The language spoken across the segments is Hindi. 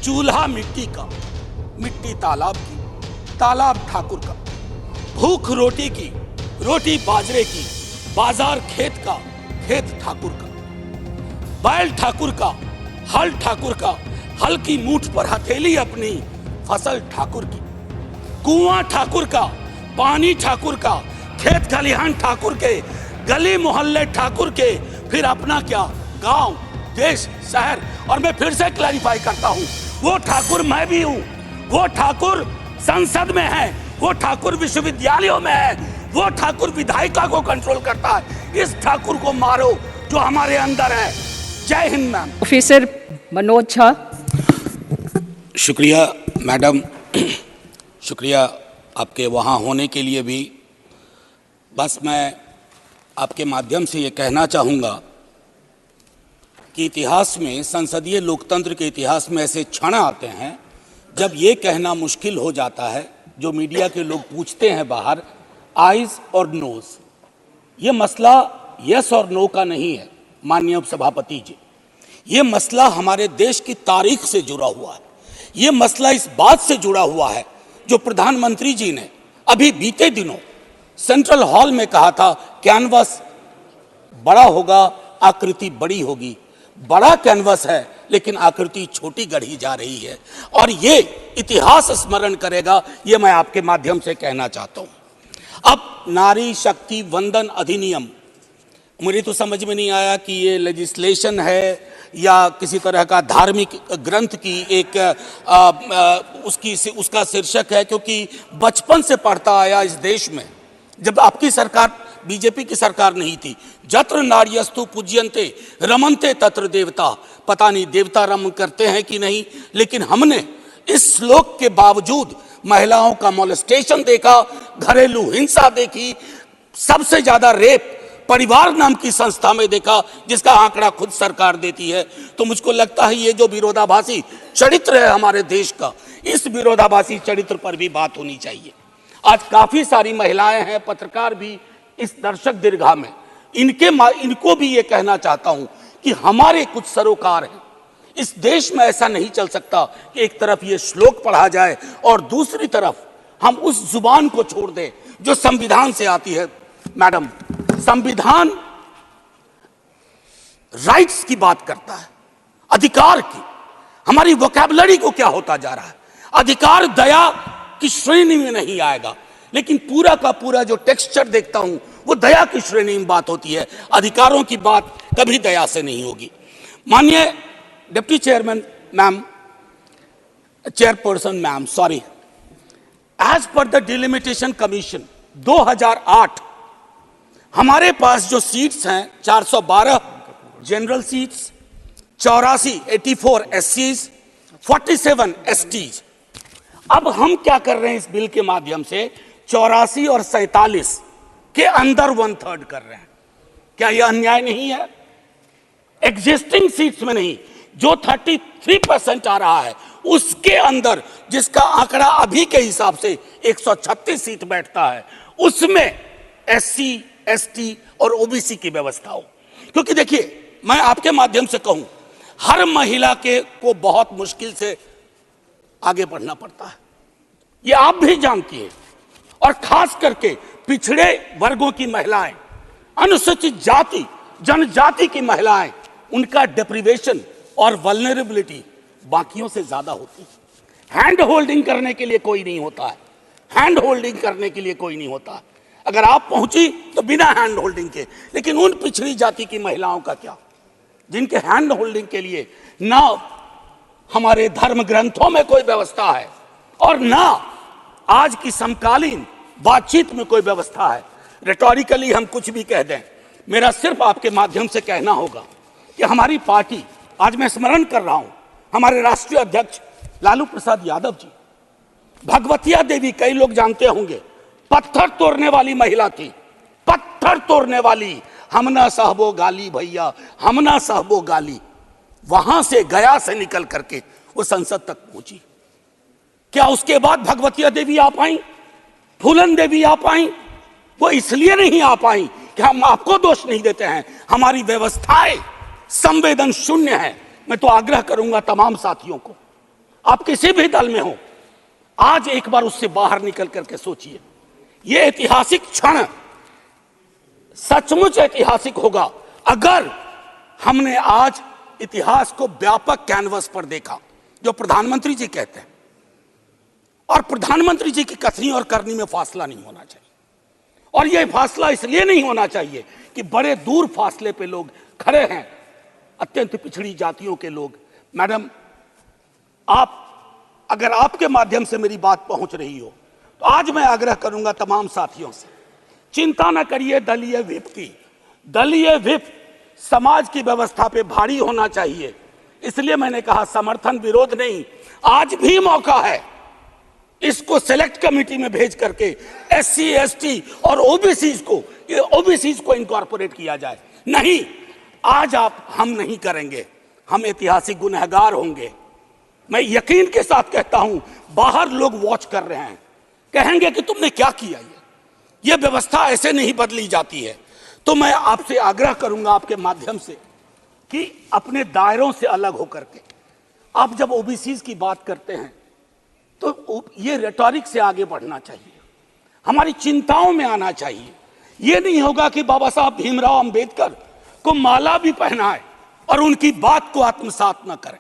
चूल्हा मिट्टी का, मिट्टी तालाब की, तालाब ठाकुर का, भूख रोटी की, रोटी बाजरे की, बाजार खेत का, खेत ठाकुर का, बैल ठाकुर का, हल ठाकुर का, हल की मूठ पर हथेली अपनी, फसल ठाकुर की, कुआं ठाकुर का, पानी ठाकुर का, खेत खलिहान ठाकुर के, गली मोहल्ले ठाकुर के, फिर अपना क्या, गांव, देश, शहर। और मैं फिर से क्लैरिफाई करता हूं, वो ठाकुर मैं भी हूं, वो ठाकुर संसद में है, वो ठाकुर विश्वविद्यालयों में है, वो ठाकुर विधायिका को कंट्रोल करता है। इस ठाकुर को मारो जो हमारे अंदर है। जय हिंद मैम। प्रोफेसर मनोज झा। शुक्रिया मैडम, शुक्रिया आपके वहाँ होने के लिए भी। बस मैं आपके माध्यम से ये कहना चाहूँगा कि इतिहास में, संसदीय लोकतंत्र के इतिहास में ऐसे क्षण आते हैं जब ये कहना मुश्किल हो जाता है, जो मीडिया के लोग पूछते हैं बाहर, आइज और नोज। ये मसला यस और नो का नहीं है माननीय उपसभापति जी, ये मसला हमारे देश की तारीख से जुड़ा हुआ है। ये मसला इस बात से जुड़ा हुआ है जो प्रधानमंत्री जी ने अभी बीते दिनों सेंट्रल हॉल में कहा था, कैनवस बड़ा होगा, आकृति बड़ी होगी। बड़ा कैनवस है लेकिन आकृति छोटी गढ़ी जा रही है, और ये इतिहास स्मरण करेगा, ये मैं आपके माध्यम से कहना चाहता हूं। अब नारी शक्ति वंदन अधिनियम, मुझे तो समझ में नहीं आया कि ये लेजिस्लेशन है या किसी तरह का धार्मिक ग्रंथ की एक उसका शीर्षक है, क्योंकि बचपन से पढ़ता आया इस देश में, जब आपकी सरकार, बीजेपी की सरकार नहीं थी, जत्र नार्यस्तु पूज्यन्ते रमन्ते तत्र देवता। पता नहीं देवता रम करते हैं कि नहीं, लेकिन हमने इस श्लोक के बावजूद महिलाओं का मोलेस्टेशन देखा, घरेलू हिंसा देखी, सबसे ज्यादा रेप परिवार नाम की संस्था में देखा, जिसका आंकड़ा खुद सरकार देती है। तो मुझको लगता है ये जो विरोधाभासी चरित्र है हमारे देश का, इस विरोधाभासी चरित्र पर भी बात होनी चाहिए। आज काफी सारी महिलाएं हैं, पत्रकार भी इस दर्शक दीर्घा में, इनको भी ये कहना चाहता हूं कि हमारे कुछ सरोकार हैं। इस देश में ऐसा नहीं चल सकता कि एक तरफ ये श्लोक पढ़ा जाए और दूसरी तरफ हम उस जुबान को छोड़ दें जो संविधान से आती है। मैडम, संविधान राइट्स की बात करता है, अधिकार की। हमारी वोकैबुलरी को क्या होता जा रहा है, अधिकार दया की श्रेणी में नहीं आएगा, लेकिन पूरा का पूरा जो टेक्सचर देखता हूं वो दया की श्रेणी में बात होती है, अधिकारों की बात कभी दया से नहीं होगी। माननीय deputy chairman ma'am, chairperson ma'am, sorry, as per the delimitation commission 2008 हमारे पास जो सीट्स हैं 412 जनरल सीट्स, 84 एससीज, 47 एसटीज। अब हम क्या कर रहे हैं इस बिल के माध्यम से, 84 और 47 के अंदर 1/3 कर रहे हैं। क्या यह अन्याय नहीं है? एग्जिस्टिंग सीट्स में नहीं, जो 33% आ रहा है उसके अंदर, जिसका आंकड़ा अभी के हिसाब से 136 सीट बैठता है, उसमें एससी, एसटी और ओबीसी की व्यवस्था हो। क्योंकि देखिए, मैं आपके माध्यम से कहूं, हर महिला को बहुत मुश्किल से आगे बढ़ना पड़ता है, ये आप भी जानती हैं। और खास करके पिछड़े वर्गों की महिलाएं, अनुसूचित जाति, जनजाति की महिलाएं, उनका डिप्रिवेशन और वल्नरेबिलिटी बाकियों से ज्यादा होती है। हैंड होल्डिंग करने के लिए कोई नहीं होता है, हैंड होल्डिंग करने के लिए कोई नहीं होता है। अगर आप पहुंची तो बिना हैंड होल्डिंग के, लेकिन उन पिछड़ी जाति की महिलाओं का क्या, जिनके हैंड होल्डिंग के लिए ना हमारे धर्म ग्रंथों में कोई व्यवस्था है और ना आज की समकालीन बातचीत में कोई व्यवस्था है। रेटोरिकली हम कुछ भी कह दें, मेरा सिर्फ आपके माध्यम से कहना होगा कि हमारी पार्टी, आज मैं स्मरण कर रहा हूं, हमारे राष्ट्रीय अध्यक्ष लालू प्रसाद यादव जी, भगवतिया देवी, कई लोग जानते होंगे, पत्थर तोड़ने वाली महिला थी, पत्थर तोड़ने वाली, हम ना सहबो गाली भैया, हम ना सहबो गाली। वहां से, गया से निकल करके वो संसद तक पहुंची। क्या उसके बाद भगवतिया देवी आ पाई, फूलन देवी आ पाई? वो इसलिए नहीं आ पाई कि हम आपको दोष नहीं देते हैं, हमारी व्यवस्थाएं संवेदन शून्य है। मैं तो आग्रह करूंगा तमाम साथियों को, आप किसी भी दल में हो, आज एक बार उससे बाहर निकल करके सोचिए। यह ऐतिहासिक क्षण सचमुच ऐतिहासिक होगा अगर हमने आज इतिहास को व्यापक कैनवस पर देखा, जो प्रधानमंत्री जी कहते हैं। और प्रधानमंत्री जी की कथनी और करनी में फासला नहीं होना चाहिए। और यह फासला इसलिए नहीं होना चाहिए कि बड़े दूर फासले पे लोग खड़े हैं, अत्यंत पिछड़ी जातियों के लोग। मैडम, आप अगर आपके माध्यम से मेरी बात पहुंच रही हो तो आज मैं आग्रह करूंगा तमाम साथियों से, चिंता न करिए दलीय व्हिप की। दलीय व्हिप समाज की व्यवस्था पे भारी होना चाहिए। इसलिए मैंने कहा समर्थन विरोध नहीं, आज भी मौका है इसको सेलेक्ट कमेटी में भेज करके एससी एसटी और ओबीसी को इनकॉर्पोरेट किया जाए। नहीं, आज हम नहीं करेंगे, हम ऐतिहासिक गुनहगार होंगे। मैं यकीन के साथ कहता हूं, बाहर लोग वॉच कर रहे हैं, कहेंगे कि तुमने क्या किया। ये व्यवस्था ऐसे नहीं बदली जाती है। तो मैं आपसे आग्रह करूंगा आपके माध्यम से कि अपने दायरों से अलग होकर के आप जब ओबीसी की बात करते हैं तो ये रेटोरिक से आगे बढ़ना चाहिए, हमारी चिंताओं में आना चाहिए। ये नहीं होगा कि बाबा साहब भीमराव अंबेडकर को माला भी पहनाए और उनकी बात को आत्मसात न करें।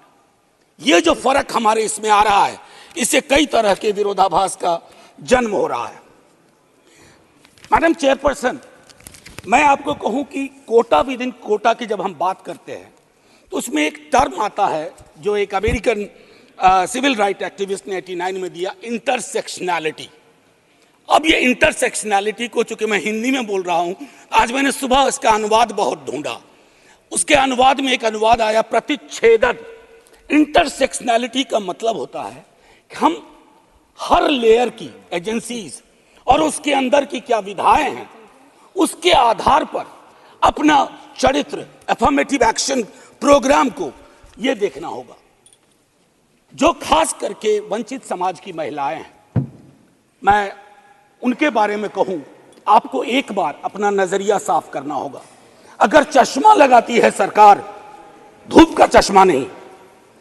ये जो फर्क हमारे इसमें आ रहा है, इससे कई तरह के विरोधाभास का जन्म हो रहा है। मैडम चेयरपर्सन, मैं आपको कहूं कि कोटा विद इन कोटा की जब हम बात करते हैं तो उसमें एक टर्म आता है जो एक अमेरिकन सिविल राइट एक्टिविस्ट ने 89 में दिया, इंटरसेक्शनैलिटी। अब ये इंटरसेक्शनैलिटी को, चूंकि मैं हिंदी में बोल रहा हूं, आज मैंने सुबह इसका अनुवाद बहुत ढूंढा। उसके अनुवाद में एक अनुवाद आया, प्रतिच्छेदन। इंटरसेक्शनैलिटी का मतलब होता है कि हम हर लेयर की एजेंसीज और उसके अंदर की क्या विधाएं हैं, उसके आधार पर अपना चरित्र, अफर्मेटिव एक्शन प्रोग्राम को यह देखना होगा। जो खास करके वंचित समाज की महिलाएं हैं, मैं उनके बारे में कहूं, आपको एक बार अपना नजरिया साफ करना होगा। अगर चश्मा लगाती है सरकार, धूप का चश्मा नहीं,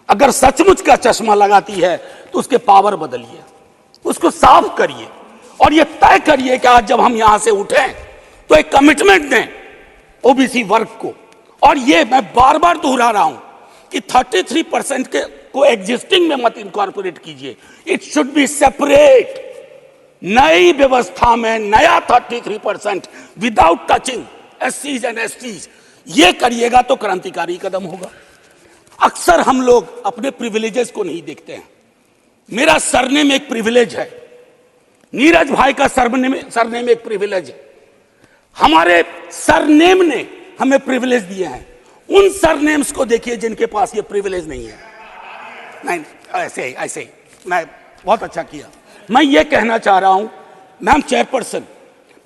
अगर सचमुच का चश्मा लगाती है तो उसके पावर बदलिए, उसको साफ करिए और यह तय करिए कि आज जब हम यहां से उठें तो एक कमिटमेंट दें ओबीसी वर्ग को। और ये मैं बार बार दोहरा रहा हूं कि 33% के को एग्जिस्टिंग में मत इनकॉर्पोरेट कीजिए, इट शुड बी सेपरेट। नई व्यवस्था में नया 33% विदाउट टचिंग एससीज एंड एसटीज, ये करिएगा तो क्रांतिकारी कदम होगा। अक्सर हम लोग अपने प्रिविलेजेस को नहीं देखते हैं। मेरा सरनेम एक प्रिविलेज है, नीरज भाई का सरनेम एक प्रिविलेज है। हमारे सरनेम ने हमें प्रिविलेज दिए हैं। उन सरनेम्स को देखिए जिनके पास ये प्रिविलेज नहीं है। नहीं, ऐसे ही मैं बहुत अच्छा किया। मैं ये कहना चाह रहा हूं मैम चेयरपर्सन,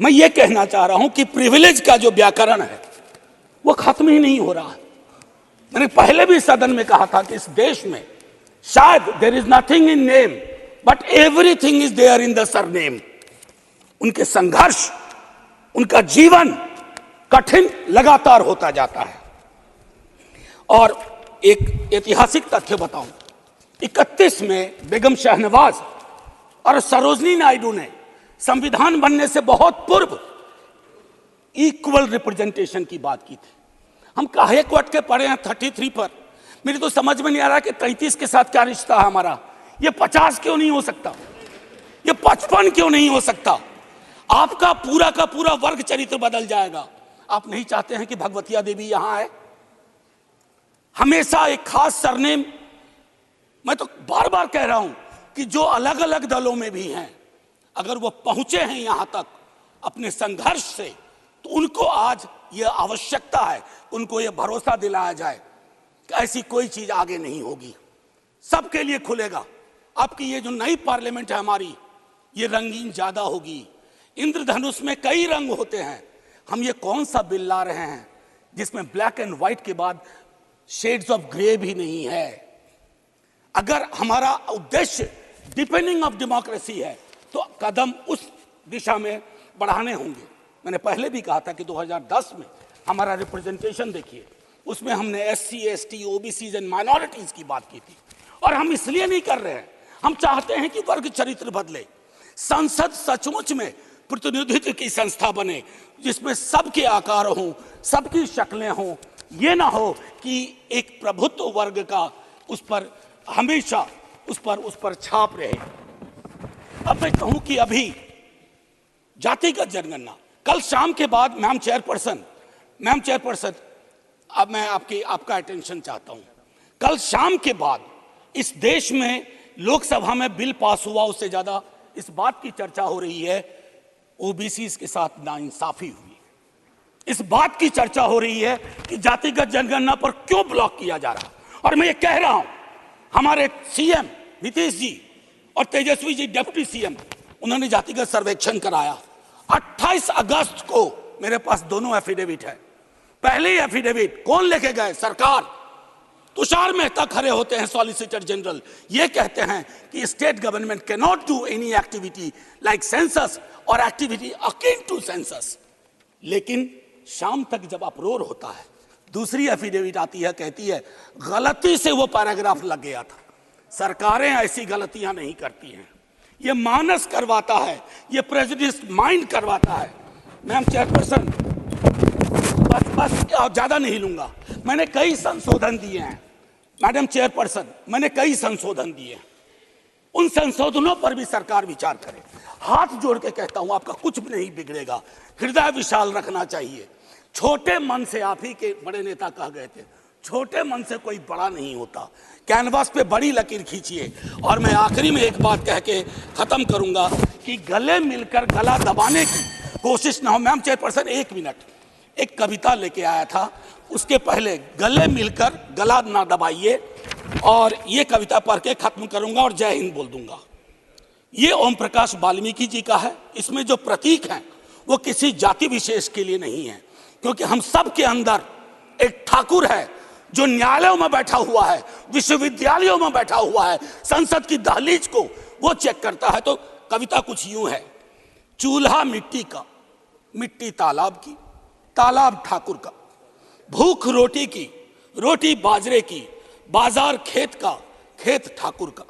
मैं ये कहना चाह रहा हूं कि प्रिविलेज का जो व्याकरण है वो खत्म ही नहीं हो रहा है। मैंने पहले भी सदन में कहा था कि इस देश में शायद there is nothing in name but everything is there in the surname. उनके संघर्ष, उनका जीवन कठिन लगातार होता जाता है। और एक ऐतिहासिक तथ्य बताऊं, 31 में बेगम शहनवाज और सरोजनी नायडू ने संविधान बनने से बहुत पूर्व इक्वल रिप्रेजेंटेशन की बात की थी। हम काहे को अटके पड़े हैं 33 पर। मेरी तो समझ में नहीं आ रहा कि 33 के साथ क्या रिश्ता है हमारा। ये 50 क्यों नहीं हो सकता, ये 55 क्यों नहीं हो सकता। आपका पूरा का पूरा वर्ग चरित्र बदल जाएगा। आप नहीं चाहते हैं कि भगवतिया देवी यहां आए, हमेशा एक खास सरनेम। मैं तो बार बार कह रहा हूं कि जो अलग अलग दलों में भी हैं, अगर वो पहुंचे हैं यहां तक अपने संघर्ष से, तो उनको आज यह आवश्यकता है, उनको यह भरोसा दिलाया जाए कि ऐसी कोई चीज आगे नहीं होगी, सबके लिए खुलेगा। आपकी ये जो नई पार्लियामेंट है हमारी, ये रंगीन ज्यादा होगी। इंद्रधनुष में कई रंग होते हैं। हम ये कौन सा बिल ला रहे हैं जिसमें ब्लैक एंड व्हाइट के बाद शेड्स ऑफ ग्रे भी नहीं है। अगर हमारा उद्देश्य डिपेंडिंग ऑफ डेमोक्रेसी है तो कदम उस दिशा में बढ़ाने होंगे। मैंने पहले भी कहा था कि 2010 में हमारा रिप्रेजेंटेशन देखिए, उसमें हमने SC, ST, OBC and minorities की बात की थी और हम इसलिए नहीं कर रहे हैं, हम चाहते हैं कि वर्ग चरित्र बदले, संसद सचमुच में प्रतिनिधित्व की संस्था बने जिसमें सबके आकार हों, सबकी शक्लें हों। ये ना हो कि एक प्रभुत्व वर्ग का उस पर हमेशा उस पर छाप रहे। अब मैं कहूं कि अभी जातिगत जनगणना कल शाम के बाद, मैम चेयरपर्सन, अब मैं आपका अटेंशन चाहता हूं। कल शाम के बाद इस देश में लोकसभा में बिल पास हुआ, उससे ज्यादा इस बात की चर्चा हो रही है ओबीसी के साथ नाइंसाफी हुई। इस बात की चर्चा हो रही है कि जातिगत जनगणना पर क्यों ब्लॉक किया जा रहा। और मैं ये कह रहा हूं, हमारे सीएम नीतीश जी और तेजस्वी जी डिप्टी सीएम, उन्होंने जातिगत सर्वेक्षण कराया। 28 अगस्त को मेरे पास दोनों एफिडेविट है। पहले एफिडेविट कौन लेके गए? सरकार। तुषार मेहता खड़े होते हैं, सॉलिसिटर जनरल, ये कहते हैं कि state government can not do any activity like census और एक्टिविटी अकिन टू सेंसस। लेकिन शाम तक जब अप्रोर होता है, दूसरी एफिडेविट आती है, कहती है गलती से वो पैराग्राफ लग गया था। सरकारें ऐसी गलतियां नहीं करती हैं, ये मानस करवाता है, ये प्रेजुडिस माइंड करवाता है। मैम चेयरपर्सन, बस ज्यादा नहीं लूंगा। मैंने कई संशोधन दिए हैं मैडम चेयरपर्सन, मैंने कई संशोधन दिए हैं। उन संशोधनों पर भी सरकार विचार करे। हाथ जोड़ के कहता हूं, आपका कुछ भी नहीं बिगड़ेगा। हृदय विशाल रखना चाहिए। छोटे मन से, आप ही के बड़े नेता कह गए थे, छोटे मन से कोई बड़ा नहीं होता। कैनवास पे बड़ी लकीर खींचिए। और मैं आखिरी में एक बात कह के खत्म करूंगा कि गले मिलकर गला दबाने की कोशिश ना हो। मैम चेयरपर्सन, 1 मिनट, एक कविता लेके आया था, उसके पहले गले मिलकर गला ना दबाइए, और ये कविता पढ़ के खत्म करूंगा और जय हिंद बोल दूंगा। ये ओम प्रकाश वाल्मीकि जी का है। इसमें जो प्रतीक हैं वो किसी जाति विशेष के लिए नहीं है, क्योंकि हम सब के अंदर एक ठाकुर है जो न्यायालयों में बैठा हुआ है, विश्वविद्यालयों में बैठा हुआ है, संसद की दहलीज को वो चेक करता है। तो कविता कुछ यूं है, चूल्हा मिट्टी का, मिट्टी तालाब की, तालाब ठाकुर का, भूख रोटी की, रोटी बाजरे की, बाजार खेत का, खेत ठाकुर का,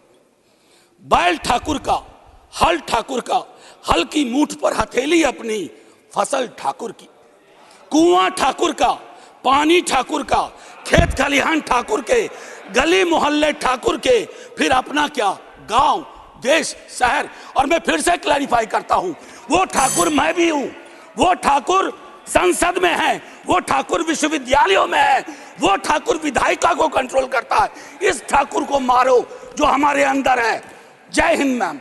बैल ठाकुर का, हल ठाकुर का, हल की मूठ पर हथेली अपनी, फसल ठाकुर की, कुआं ठाकुर का, पानी ठाकुर का, खेत खलिहान ठाकुर के, गली मोहल्ले ठाकुर के, फिर अपना क्या, गांव, देश, शहर। और मैं फिर से क्लैरिफाई करता हूं, वो ठाकुर मैं भी हूं, वो ठाकुर संसद में है, वो ठाकुर विश्वविद्यालयों में है, वो ठाकुर विधायिका को कंट्रोल करता है। इस ठाकुर को मारो जो हमारे अंदर है। जय हिंद मैम।